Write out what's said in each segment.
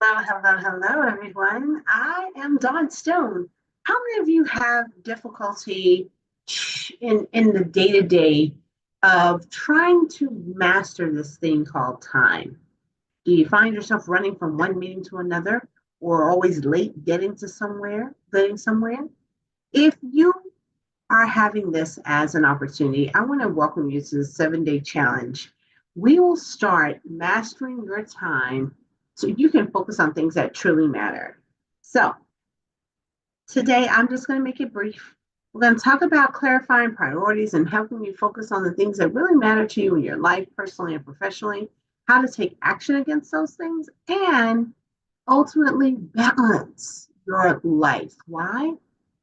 Hello, everyone. I am Dawn Stone. How many of you have difficulty in the day to day of trying to master this thing called time? Do you find yourself running from one meeting to another, or always late getting somewhere? If you are having this as an opportunity, I want to welcome you to the 7 day challenge. We will start mastering your time so you can focus on things that truly matter. So, today I'm just going to make it brief. We're going to talk about clarifying priorities and helping you focus on the things that really matter to you in your life, personally and professionally, how to take action against those things, and ultimately balance your life. Why?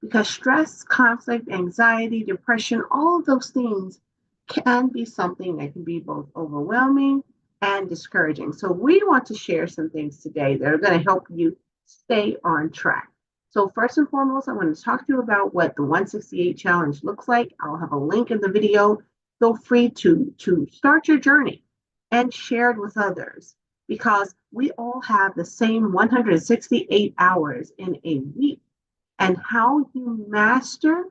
Because stress, conflict, anxiety, depression, all of those things can be something that can be both overwhelming and discouraging. So, we want to share some things today that are going to help you stay on track. So, first and foremost, I want to talk to you about what the 168 challenge looks like. I'll have a link in the video. Feel free to start your journey and share it with others because we all have the same 168 hours in a week. And how you master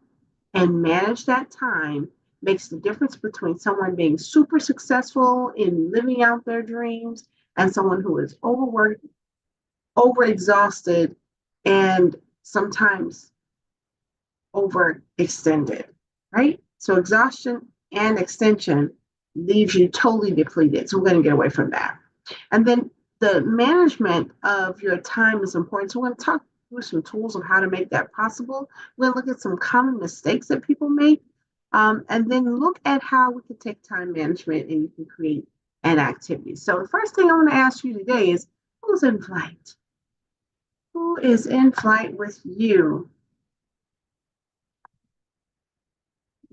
and manage that time makes the difference between someone being super successful in living out their dreams and someone who is overworked, overexhausted, and sometimes overextended, right? So exhaustion and extension leaves you totally depleted. So we're going to get away from that. And then the management of your time is important. So we're going to talk through some tools of how to make that possible. We're going to look at some common mistakes that people make, and then look at how we can take time management and you can create an activity. So the first thing I want to ask you today is who's in flight? Who is in flight with you?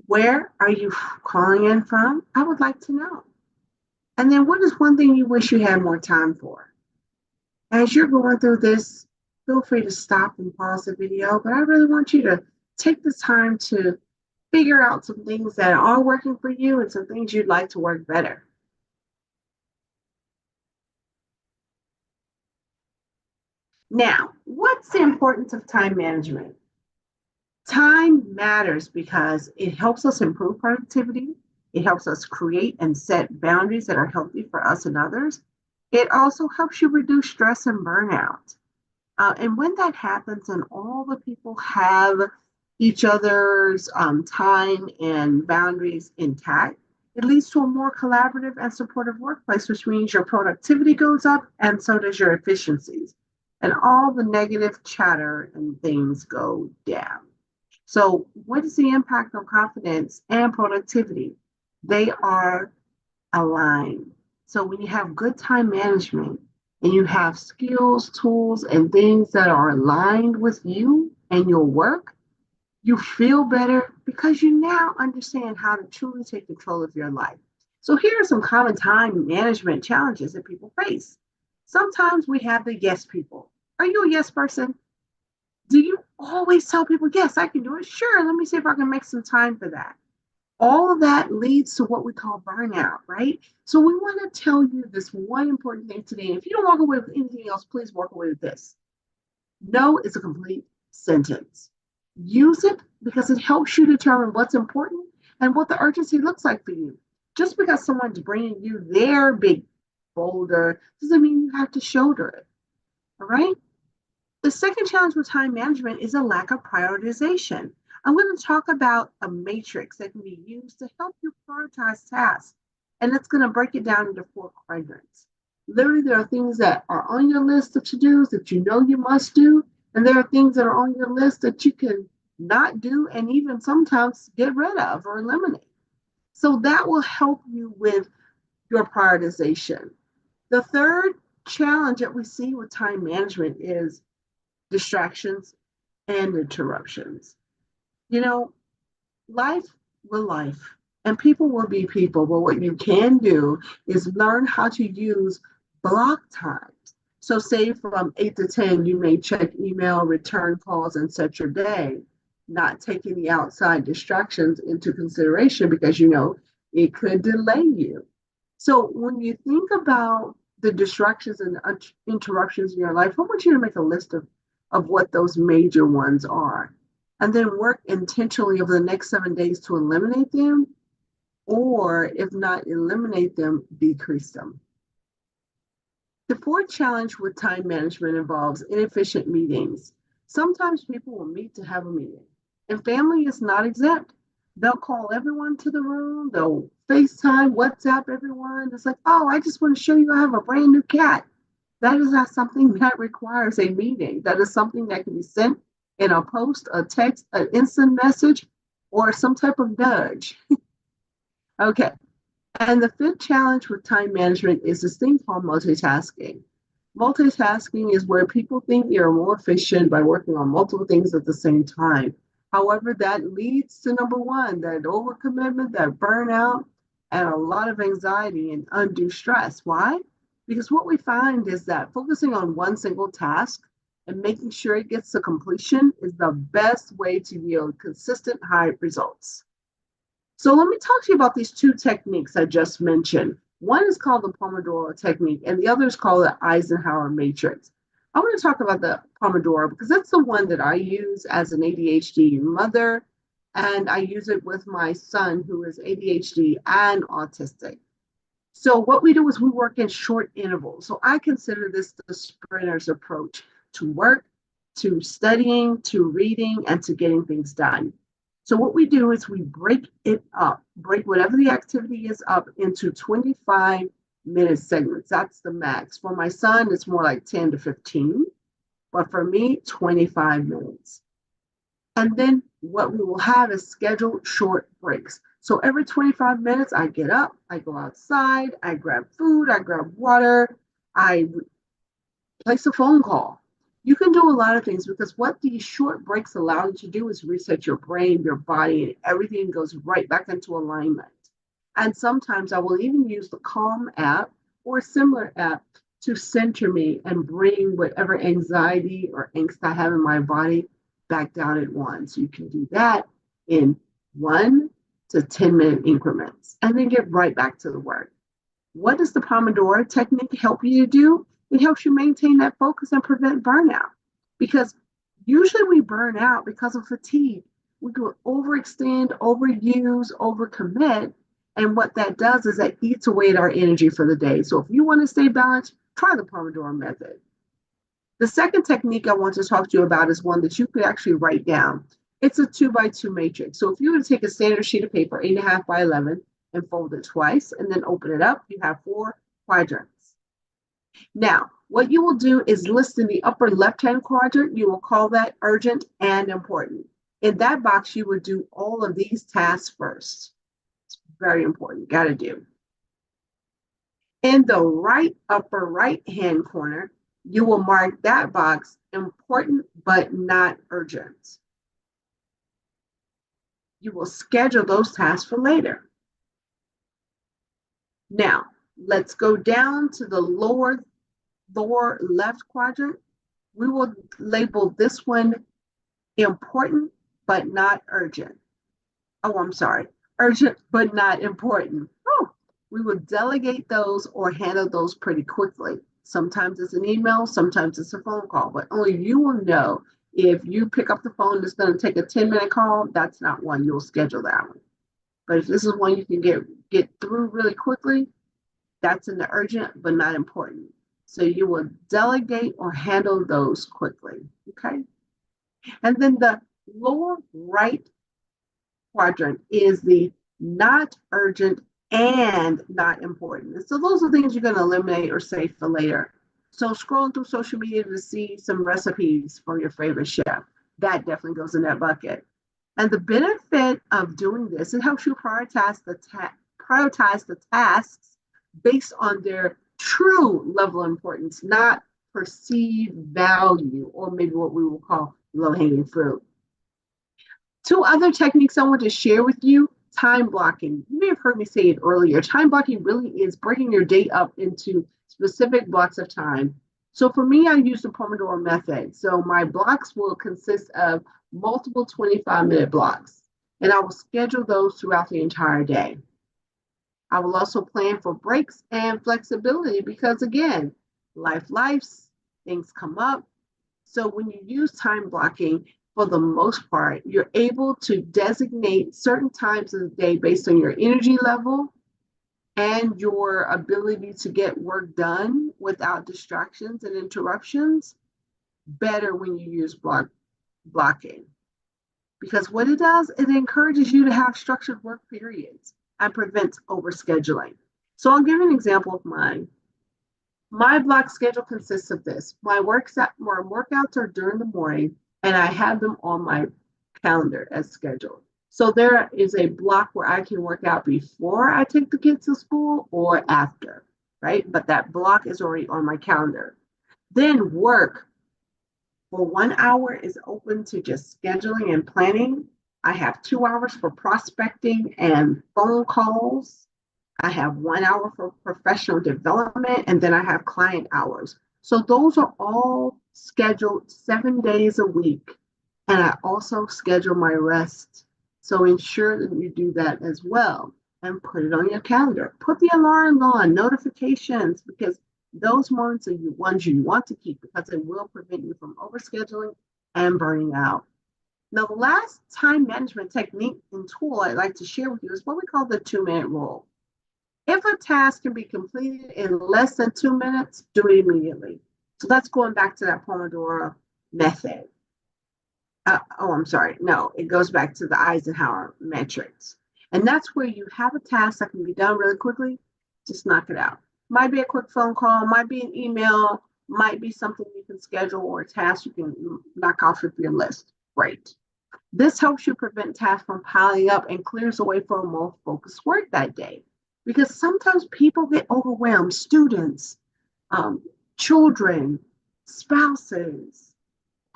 Where are you calling in from? I would like to know. And then what is one thing you wish you had more time for? As you're going through this, feel free to stop and pause the video, but I really want you to take the time to figure out some things that are working for you and some things you'd like to work better. Now, what's the importance of time management? Time matters because it helps us improve productivity. It helps us create and set boundaries that are healthy for us and others. It also helps you reduce stress and burnout. And when that happens and all the people have each other's time and boundaries intact, it leads to a more collaborative and supportive workplace, which means your productivity goes up and so does your efficiencies. And all the negative chatter and things go down. So, what is the impact on confidence and productivity? They are aligned. So, when you have good time management and you have skills, tools, and things that are aligned with you and your work, you feel better because you now understand how to truly take control of your life. So, here are some common time management challenges that people face. Sometimes we have the yes people. Are you a yes person? Do you always tell people, yes, I can do it? Sure, let me see if I can make some time for that. All of that leads to what we call burnout, right? So we want to tell you this one important thing today. And if you don't walk away with anything else, please walk away with this. No is a complete sentence. Use it because it helps you determine what's important and what the urgency looks like for you. Just because someone's bringing you their big boulder doesn't mean you have to shoulder it. All right? The second challenge with time management is a lack of prioritization. I'm going to talk about a matrix that can be used to help you prioritize tasks. And it's going to break it down into four quadrants. Literally, there are things that are on your list of to dos that you know you must do. And there are things that are on your list that you can not do and even sometimes get rid of or eliminate. So that will help you with your prioritization. The third challenge that we see with time management is distractions and interruptions. You know, life will life and people will be people, but what you can do is learn how to use block times. So, say from 8 to 10, you may check email, return calls, and set your day, not taking the outside distractions into consideration because you know it could delay you. So, when you think about the distractions and interruptions in your life, I want you to make a list of what those major ones are. And then work intentionally over the next 7 days to eliminate them, or if not eliminate them, decrease them. The fourth challenge with time management involves inefficient meetings. Sometimes people will meet to have a meeting, and family is not exempt. They'll call everyone to the room, they'll FaceTime, WhatsApp everyone. It's like, oh, I just want to show you I have a brand new cat. That is not something that requires a meeting. That is something that can be sent in a post, a text, an instant message, or some type of nudge. Okay. And the fifth challenge with time management is this thing called multitasking. Multitasking is where people think you're more efficient by working on multiple things at the same time. However, that leads to number one, that overcommitment, that burnout, and a lot of anxiety and undue stress. Why? Because what we find is that focusing on one single task and making sure it gets to completion is the best way to yield consistent high results. So let me talk to you about these two techniques I just mentioned. One is called the Pomodoro technique, and the other is called the Eisenhower matrix. I want to talk about the Pomodoro because that's the one that I use as an ADHD mother, and I use it with my son who is ADHD and autistic. So what we do is we work in short intervals. So I consider this the sprinter's approach to work, to studying, to reading, and to getting things done. So what we do is we break it up, break whatever the activity is up into 25-minute segments. That's the max. For my son, it's more like 10 to 15, but for me, 25 minutes. And then what we will have is scheduled short breaks. So every 25 minutes, I get up, I go outside, I grab food, I grab water, I place a phone call. You can do a lot of things because what these short breaks allow you to do is reset your brain, your body, and everything goes right back into alignment. And sometimes I will even use the Calm app or a similar app to center me and bring whatever anxiety or angst I have in my body back down at once. You can do that in 1 to 10-minute increments and then get right back to the work. What does the Pomodoro technique help you to do? It helps you maintain that focus and prevent burnout. Because usually we burn out because of fatigue. We could overextend, overuse, overcommit. And what that does is that eats away at our energy for the day. So if you want to stay balanced, try the Pomodoro method. The second technique I want to talk to you about is one that you could actually write down. It's a 2x2 matrix. So if you were to take a standard sheet of paper, 8.5 by 11, and fold it twice, and then open it up, you have 4 quadrants. Now, what you will do is list in the upper left-hand quadrant, you will call that urgent and important. In that box, you would do all of these tasks first. It's very important, got to do. In the right upper right-hand corner, you will mark that box important but not urgent. You will schedule those tasks for later. Now, let's go down to the lower left quadrant. We will label this one important but not urgent. Oh, I'm sorry, urgent but not important. Oh, we will delegate those or handle those pretty quickly. Sometimes it's an email, sometimes it's a phone call, but only you will know if you pick up the phone that's going to take a 10-minute call, that's not one, you'll schedule that one. But if this is one you can get through really quickly, that's in the urgent but not important. So you will delegate or handle those quickly, okay? And then the lower right quadrant is the not urgent and not important. So those are things you're going to eliminate or save for later. So scrolling through social media to see some recipes from your favorite chef, that definitely goes in that bucket. And the benefit of doing this, it helps you prioritize the tasks based on their true level of importance, not perceived value, or maybe what we will call low-hanging fruit. 2 other techniques I want to share with you. Time blocking. You may have heard me say it earlier. Time blocking really is breaking your day up into specific blocks of time. So for me, I use the Pomodoro method. So my blocks will consist of multiple 25-minute blocks, and I will schedule those throughout the entire day. I will also plan for breaks and flexibility because, again, lives, things come up. So when you use time blocking, for the most part, you're able to designate certain times of the day based on your energy level and your ability to get work done without distractions and interruptions better when you use blocking. Because what it does, it encourages you to have structured work periods and prevents overscheduling. So I'll give you an example of mine. My block schedule consists of this. My workouts are during the morning, and I have them on my calendar as scheduled. So there is a block where I can work out before I take the kids to school or after, right? But that block is already on my calendar. Then work for 1 hour is open to just scheduling and planning. I have 2 hours for prospecting and phone calls. I have 1 hour for professional development, and then I have client hours. So those are all scheduled 7 days a week. And I also schedule my rest. So ensure that you do that as well and put it on your calendar. Put the alarms on, notifications, because those moments are the ones you want to keep because it will prevent you from overscheduling and burning out. Now, the last time management technique and tool I'd like to share with you is what we call the 2-minute rule. If a task can be completed in less than 2 minutes, do it immediately. So that's going back to that Pomodoro method. I'm sorry. No, it goes back to the Eisenhower metrics. And that's where you have a task that can be done really quickly, just knock it out. Might be a quick phone call, might be an email, might be something you can schedule or a task you can knock off of your list. Great. This helps you prevent tasks from piling up and clears the way for more focused work that day. Because sometimes people get overwhelmed, students, children, spouses,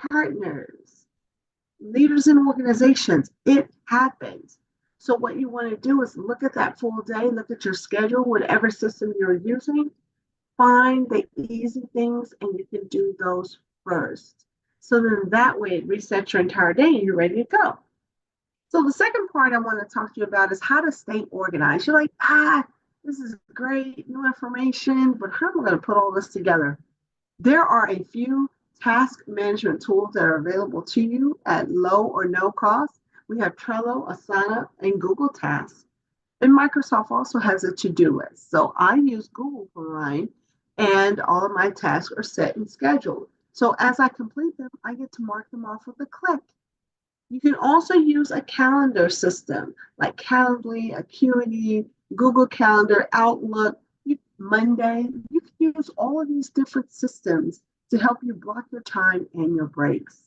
partners, leaders in organizations. It happens. So what you want to do is look at that full day, look at your schedule, whatever system you're using, find the easy things and you can do those first. So then that way it resets your entire day and you're ready to go. So the second part I want to talk to you about is how to stay organized. You're like, this is great, new information, but how am I going to put all this together? There are a few task management tools that are available to you at low or no cost. We have Trello, Asana, and Google Tasks. And Microsoft also has a to-do list. So I use Google for mine, and all of my tasks are set and scheduled. So as I complete them, I get to mark them off with a click. You can also use a calendar system like Calendly, Acuity, Google Calendar, Outlook, Monday. You can use all of these different systems to help you block your time and your breaks.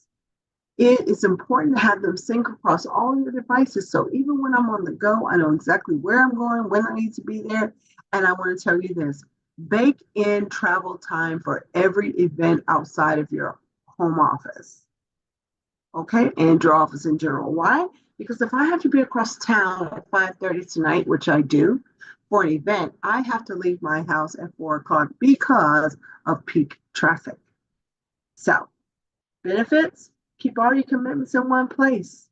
It is important to have them sync across all your devices. So even when I'm on the go, I know exactly where I'm going, when I need to be there. And I want to tell you this, bake in travel time for every event outside of your home office. Okay, and your office in general. Why? Because if I have to be across town at 5:30 tonight, which I do, for an event, I have to leave my house at 4 o'clock because of peak traffic. So, benefits, keep all your commitments in one place.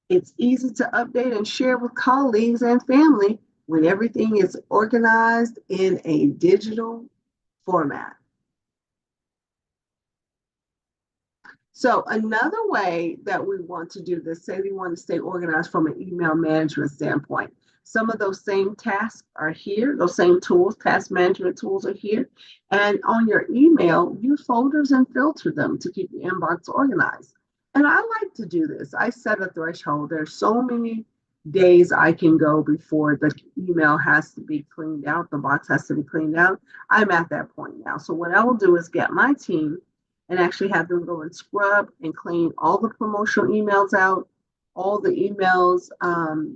It's easy to update and share with colleagues and family when everything is organized in a digital format. So another way that we want to do this, say we want to stay organized from an email management standpoint. Some of those same tasks are here, those same tools, task management tools are here. And on your email, use folders and filter them to keep your inbox organized. And I like to do this. I set a threshold. There's so many days I can go before the email has to be cleaned out, the box has to be cleaned out. I'm at that point now. So what I will do is get my team and actually have them go and scrub and clean all the promotional emails out, all the emails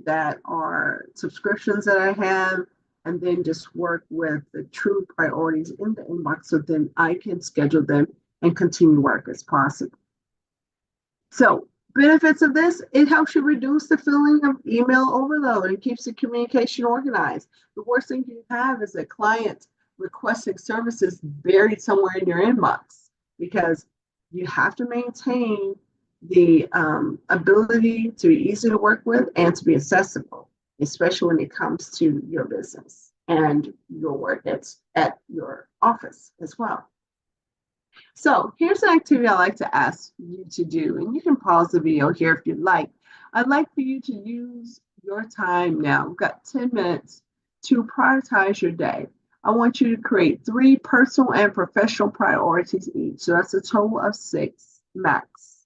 that are subscriptions that I have, and then just work with the true priorities in the inbox so then I can schedule them and continue work as possible. So benefits of this, it helps you reduce the feeling of email overload and keeps the communication organized. The worst thing you have is a client requesting services buried somewhere in your inbox, because you have to maintain the ability to be easy to work with and to be accessible. especially when it comes to your business and your work at your office as well. So here's an activity I like to ask you to do, and you can pause the video here if you'd like. I'd like for you to use your time now. We've got 10 minutes to prioritize your day. I want you to create 3 personal and professional priorities each. So that's a total of 6 max.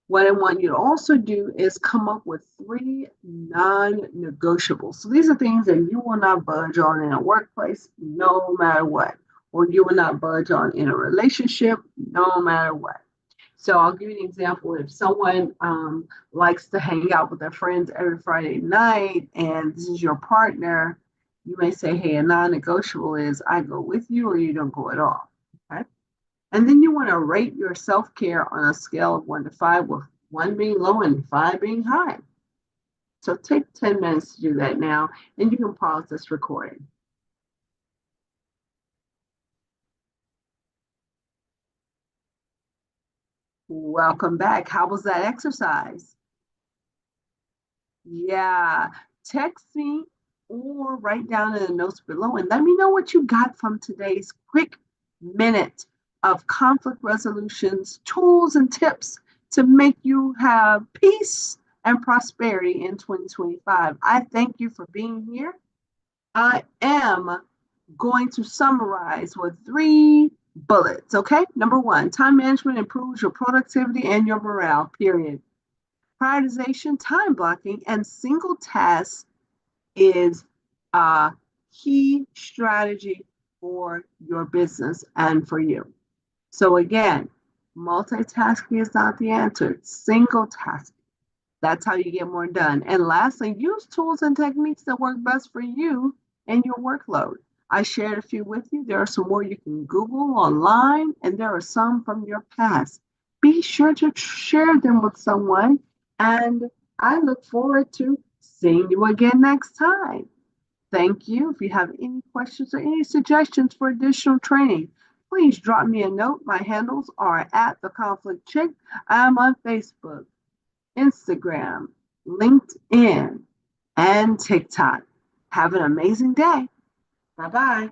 What I want you to also do is come up with 3 non-negotiables. So these are things that you will not budge on in a workplace, no matter what, or you will not budge on in a relationship, no matter what. So I'll give you an example. If someone likes to hang out with their friends every Friday night and this is your partner, you may say, hey, a non-negotiable is I go with you or you don't go at all. Okay. And then you want to rate your self-care on a scale of 1 to 5, with 1 being low and 5 being high. So take 10 minutes to do that now, and you can pause this recording. Welcome back. How was that exercise? Yeah, text me or write down in the notes below and let me know what you got from today's quick minute of conflict resolutions, tools, and tips to make you have peace and prosperity in 2025. I thank you for being here. I am going to summarize with 3 bullets, okay? Number 1, time management improves your productivity and your morale, period. Prioritization, time blocking, and single tasks is a key strategy for your business and for you. So again, multitasking is not the answer. Single tasking. That's how you get more done. And lastly, use tools and techniques that work best for you and your workload. I shared a few with you. There are some more you can Google online, and there are some from your past. Be sure to share them with someone, and I look forward to seeing you again next time. Thank you. If you have any questions or any suggestions for additional training, please drop me a note. My handles are at The Conflict Chick. I'm on Facebook, Instagram, LinkedIn, and TikTok. Have an amazing day. Bye-bye.